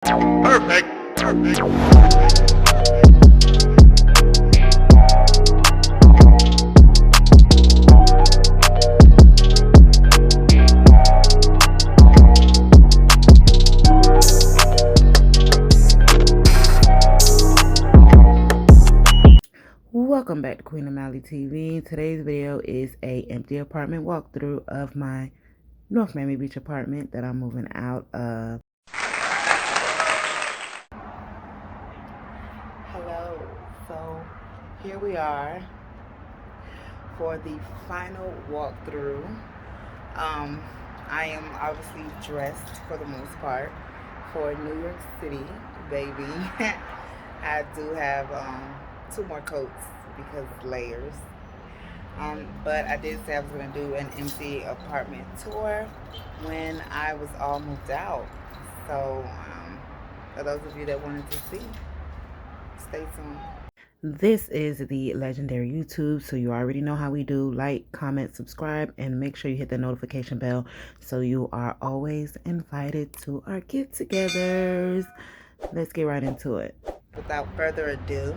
Perfect. Welcome back to Queendom TV. Today's video is a empty apartment walkthrough of my North Miami Beach apartment that I'm moving out of. Hello, so here we are for the final walkthrough. I am obviously dressed for the most part for New York City, baby. I do have two more coats because layers. But I did say I was going to do an empty apartment tour when I was all moved out. So for those of you that wanted to see, stay tuned. This is the legendary YouTube, so you already know how we do. Like, comment, subscribe, and make sure you hit the notification bell so you are always invited to our get-togethers. Let's get right into it. Without further ado,